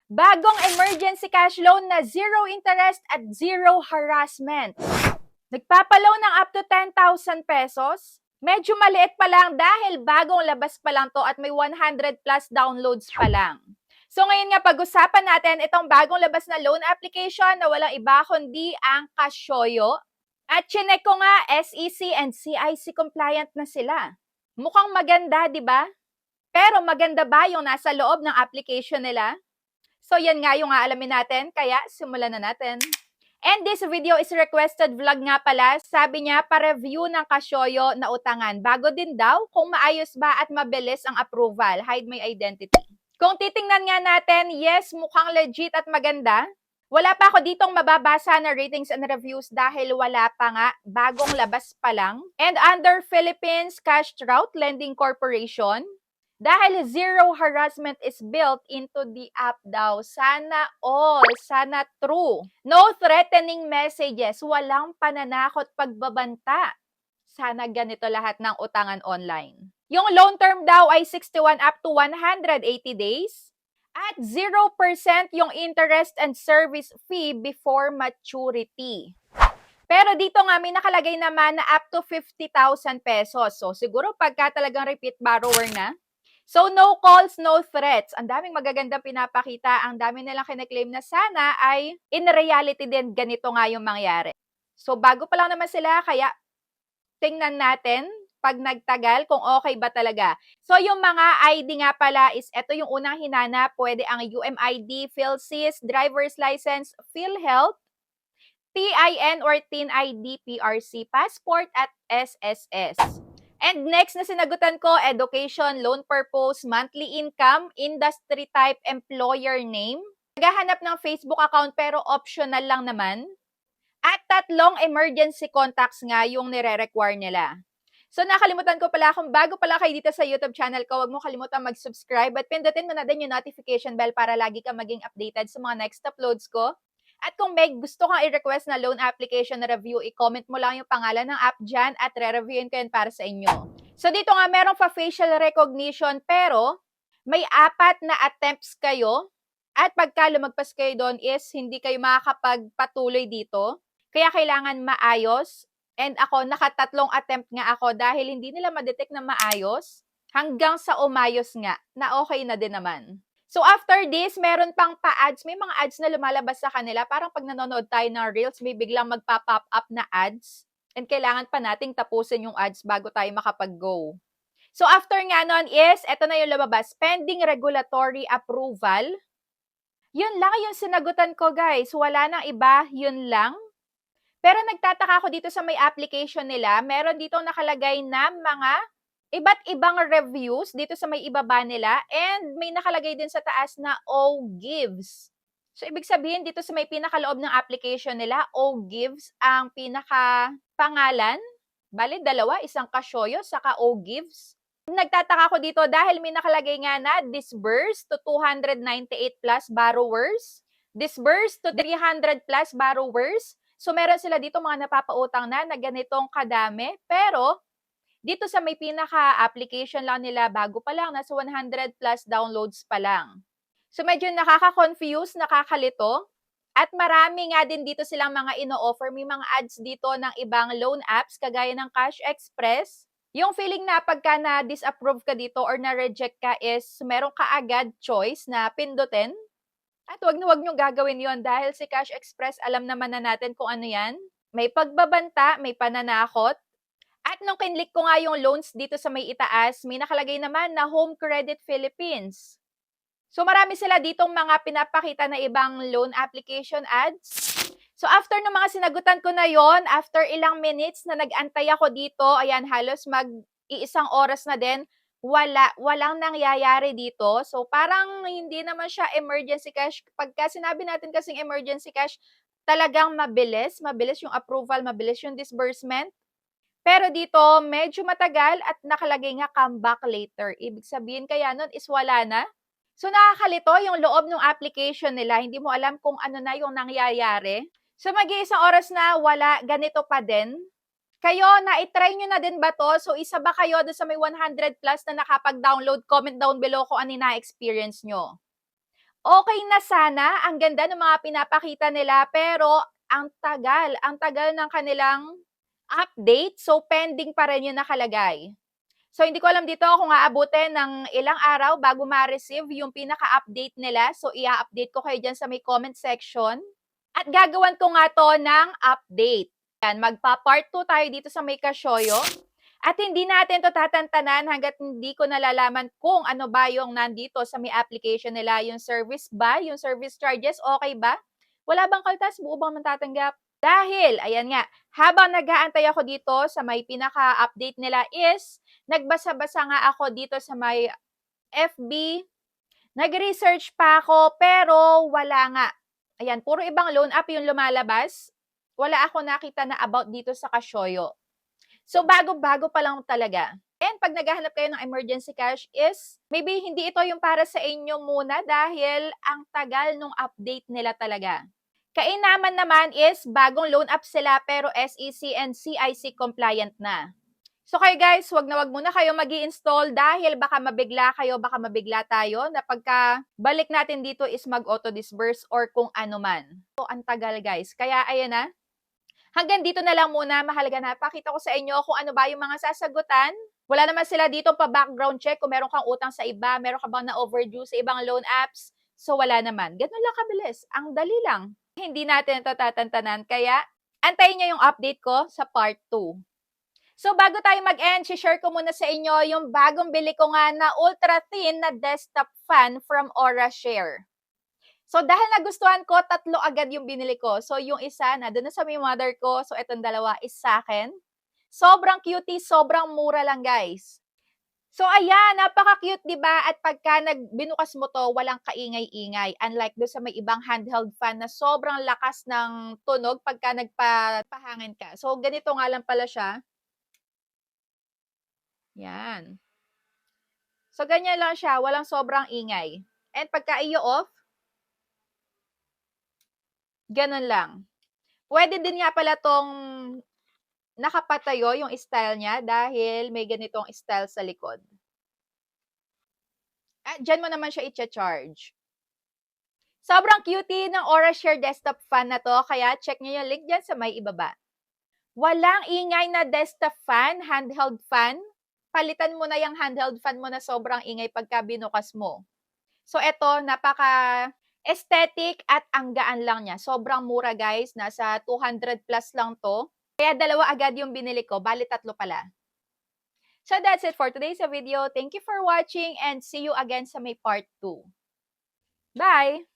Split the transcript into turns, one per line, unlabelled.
Bagong emergency cash loan na zero interest at zero harassment. Nagpapaloan ng up to 10,000 pesos? Medyo maliit pa lang dahil bagong labas pa lang to at may 100 plus downloads pa lang. So ngayon nga pag-usapan natin itong bagong labas na loan application na walang iba kundi ang Casyoyo. At chinek ko nga SEC and CIC compliant na sila. Mukhang maganda, di ba? Pero maganda ba yung nasa loob ng application nila? So yan nga yung aalamin natin, kaya simulan na natin. And this video is requested vlog nga pala. Sabi niya, pa-review ng Casyoyo na utangan. Bago din daw kung maayos ba at mabilis ang approval. Hide my identity. Kung titingnan nga natin, yes, mukhang legit at maganda. Wala pa ako ditong mababasa na ratings and reviews dahil wala pa nga, bagong labas pa lang. And under Philippines Cash Route Lending Corporation, dahil zero harassment is built into the app daw. Sana all, sana true. No threatening messages, walang pananakot pagbabanta. Sana ganito lahat ng utangan online. Yung loan term daw ay 61 up to 180 days. At 0% yung interest and service fee before maturity. Pero dito nga may nakalagay naman na up to 50,000 pesos. So siguro pagka talagang repeat borrower na, so, no calls, no threats. Ang daming magagandang pinapakita. Ang dami nilang kiniklaim na sana ay in reality din ganito nga yung mangyari. So, bago pa lang naman sila, kaya tingnan natin pag nagtagal kung okay ba talaga. So, yung mga ID nga pala is ito yung unang hinanap. Pwede ang UMID, PhilSys, Driver's License, PhilHealth, TIN or TIN ID, PRC, Passport at SSS. And next na sinagutan ko, education, loan purpose, monthly income, industry type, employer name. Naghahanap ng Facebook account pero optional lang naman. At 3 emergency contacts nga yung nire-require nila. So nakalimutan ko pala, kung bago pala kayo dito sa YouTube channel ko, huwag mo kalimutan mag-subscribe at pindutin mo na din yung notification bell para lagi ka maging updated sa mga next uploads ko. At kung may gusto kang i-request na loan application na review, i-comment mo lang yung pangalan ng app dyan at re-reviewin ko yun para sa inyo. So dito nga, meron pa facial recognition pero may 4 na attempts kayo at pagka lumagpas kayo doon is hindi kayo makakapagpatuloy dito. Kaya kailangan maayos. And ako, naka-3 attempt nga ako dahil hindi nila ma-detect na maayos hanggang sa umayos nga na okay na din naman. So after this, meron pang pa-ads. May mga ads na lumalabas sa kanila. Parang pag nanonood tayo ng Reels, may biglang magpa-pop up na ads. And kailangan pa nating tapusin yung ads bago tayo makapag-go. So after nga nun is, eto na yung lumabas, pending regulatory approval. Yun lang yung sinagutan ko, guys. Wala nang iba, yun lang. Pero nagtataka ako dito sa may application nila. Meron dito nakalagay na mga iba't ibang reviews dito sa may ibaba nila and may nakalagay din sa taas na O gives. So, ibig sabihin dito sa may pinakaloob ng application nila, O gives ang pinaka-pangalan. Bale, 2, isang Casyoyo, saka O gives. Nagtataka ako dito dahil may nakalagay nga na disbursed to 298 plus borrowers, disbursed to 300 plus borrowers. So, meron sila dito mga napapautang na ganitong kadami, pero dito sa may pinaka-application lang nila, bago pa lang, nasa 100 plus downloads pa lang. So medyo nakaka-confuse, nakakalito. At marami nga din dito silang mga ino-offer. May mga ads dito ng ibang loan apps, kagaya ng Cash Express. Yung feeling na pagka na-disapprove ka dito or na-reject ka is meron ka agad choice na pindutin. At wag nyo gagawin yon dahil si Cash Express, alam naman na natin kung ano yan. May pagbabanta, may pananakot. At nung kinlik ko nga yung loans dito sa may itaas, may nakalagay naman na Home Credit Philippines. So marami sila ditong mga pinapakita na ibang loan application ads. So after ng mga sinagutan ko na yon, after ilang minutes na nag-antay ako dito, ayan, halos mag-iisang oras na din, walang nangyayari dito. So parang hindi naman siya emergency cash. Pagka sinabi natin kasing emergency cash, talagang mabilis yung approval, mabilis yung disbursement. Pero dito, medyo matagal at nakalagay nga come back later. Ibig sabihin kaya nun is wala na. So nakakalito yung loob ng application nila. Hindi mo alam kung ano na yung nangyayari. So mag-iisang oras na wala, ganito pa din. Kayo, na-try nyo na din ba to? So isa ba kayo doon sa may 100 plus na nakapag-download? Comment down below kung ano na-experience nyo. Okay na sana, ang ganda ng mga pinapakita nila, pero ang tagal ng kanilang update, so pending pa rin yung nakalagay. So, hindi ko alam dito kung aabutin ng ilang araw bago ma-receive yung pinaka-update nila. So, i-update ko kayo dyan sa may comment section. At gagawan ko nga to ng update. Yan, magpa-part 2 tayo dito sa may Kasyoyo. At hindi natin to tatantanan hanggat hindi ko nalalaman kung ano ba yung nandito sa may application nila. Yung service ba? Yung service charges, okay ba? Wala bang kaltas? Buo bang matatanggap? Dahil, ayan nga, habang nag-aantay ako dito sa may pinaka-update nila is, nagbasa-basa nga ako dito sa may FB, nag-research pa ako, pero wala nga. Ayan, puro ibang loan app yung lumalabas. Wala ako nakita na about dito sa Kasyoyo. So, bago-bago pa lang talaga. And pag naghahanap kayo ng emergency cash is, maybe hindi ito yung para sa inyo muna dahil ang tagal nung update nila talaga. Kainaman naman is bagong loan app sila pero SEC and CIC compliant na. So kayo guys, wag na wag muna kayo mag-i-install dahil baka mabigla kayo, baka mabigla tayo na pagka balik natin dito is mag-auto disburse or kung ano man. So ang tagal guys. Kaya ayan na. Hanggang dito na lang muna, mahalaga na pakita ko sa inyo kung ano ba yung mga sasagutan. Wala naman sila dito pa background check kung meron kang utang sa iba, meron ka bang na overdue sa ibang loan apps. So wala naman. Ganun lang kabilis. Ang dali lang. Hindi natin ito tatantanan. Kaya antayin nyo yung update ko sa part 2. So bago tayo mag-end, share ko muna sa inyo yung bagong bili ko nga na ultra thin na desktop fan from Aura Share. So, dahil nagustuhan ko, 3 agad yung binili ko. So, yung isa na doon na sa may mother ko. So, itong dalawa is sa akin. Sobrang cutie, sobrang mura lang, guys. So, ayan, napaka-cute, di ba? At pagka binukas mo to, walang kaingay-ingay. Unlike doon sa may ibang handheld fan na sobrang lakas ng tunog pagka nagpahangin ka. So, ganito nga lang pala siya. Yan. So, ganyan lang siya. Walang sobrang ingay. And pagka i-off, ganun lang. Pwede din nga pala tong nakapatayo yung style niya dahil may ganitong style sa likod. At dyan mo naman siya i-charge. Sobrang cutie ng Aura Share desktop fan na to, kaya check nyo yung link dyan sa may ibaba. Walang ingay na desktop fan, handheld fan. Palitan mo na yung handheld fan mo na sobrang ingay pagka binukas mo. So, eto, napaka-aesthetic at ang gaan lang niya. Sobrang mura, guys. Nasa 200 plus lang to. Kaya 2 agad yung binili ko. Bali, 3 pala. So, that's it for today's video. Thank you for watching and see you again sa may part 2. Bye!